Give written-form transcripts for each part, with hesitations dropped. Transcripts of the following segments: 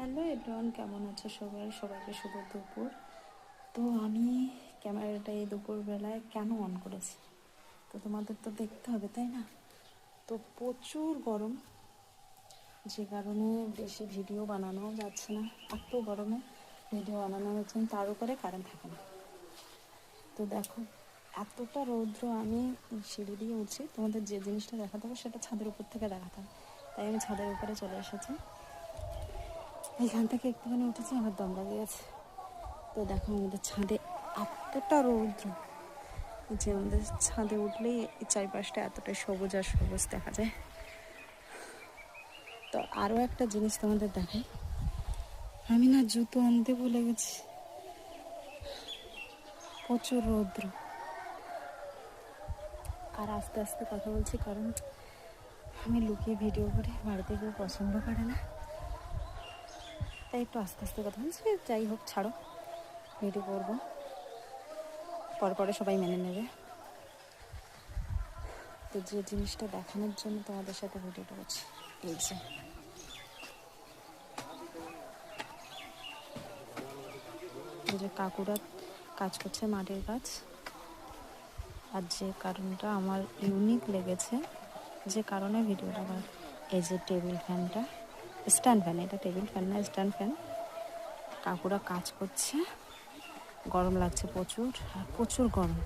Hello everyone, কেমন আছো সবাই? সবাইকে শুভ দুপুর। তো আমি ক্যামেরাটা এই দুপুরবেলায় কেন অন করেছি, তো তোমাদের তো দেখতে হবে তাই না? তো প্রচুর গরম, যে কারণে বেশি ভিডিও বানানো যাচ্ছে না। এত গরমে ভিডিও বানানো হচ্ছে না, তার উপরে কারেন্ট থাকে না। তো দেখো, এতটা রৌদ্র, আমি সিঁড়ি দিয়ে উঠছি, তোমাদের যে জিনিসটা দেখাতে হবে সেটা ছাদের উপর থেকে দেখাতে হবে, তাই আমি ছাদের উপরে চলে এসেছি। এখান থেকে একটুখানি উঠেছি, আমার দম লাগে গেছে। তো দেখো আমাদের ছাদে এতটা রৌদ্র যে আমাদের ছাদে উঠলেই এই চারিপাশটা এতটাই সবুজ আর সবুজ দেখা যায়। তো আরও একটা জিনিস তোমাদের দেখাই, আমি না জুতো আনতে ভুলে গেছি। প্রচুর রৌদ্র, আর আস্তে আস্তে কথা বলছি কারণ আমি লুকিয়ে ভিডিও করি, বাড়িতে কেউ পছন্দ করে না, তাই একটু আস্তে আস্তে কথা বলছি। যাই হোক, ছাড়ো, ভিডিও করবো, পরে পরে সবাই মেনে নেবে। তো যে জিনিসটা দেখানোর জন্য তোমাদের সাথে ভিডিওটা করছি, এই যে কাকুরা কাজ করছে, মাটির কাজ। আর যে কারণটা আমার ইউনিক লেগেছে, যে কারণে ভিডিওটা করা, এই যে টেবিল ফ্যানটা, স্ট্যান্ড ফ্যান, এটা টেবিল ফ্যান না, স্ট্যান্ড ফ্যান। কাকুরা কাজ করছে, গরম লাগছে প্রচুর, আর প্রচুর গরম,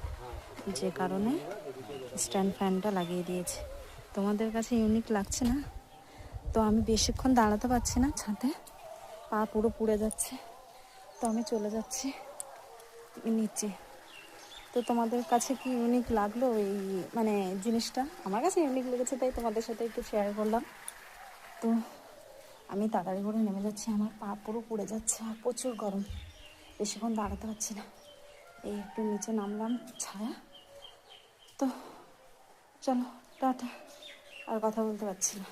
যে কারণে স্ট্যান্ড ফ্যানটা লাগিয়ে দিয়েছে। তোমাদের কাছে ইউনিক লাগছে না? তো আমি বেশিক্ষণ দাঁড়াতে পারছি না ছাদে, পা পুরো পুড়ে যাচ্ছে, তো আমি চলে যাচ্ছি নিচে। তো তোমাদের কাছে কি ইউনিক লাগলো এই মানে জিনিসটা? আমার কাছে ইউনিক লেগেছে, তাই তোমাদের সাথে একটু শেয়ার করলাম। তো আমি তাড়াতাড়ি করে নেমে যাচ্ছি, আমার পা পুরো পুড়ে যাচ্ছে আর প্রচুর গরম, বেশিক্ষণ দাঁড়াতে পারছি না। এই একটু নিচে নামলাম ছায়া। তো চলো, টাটা, আর কথা বলতে পারছি না।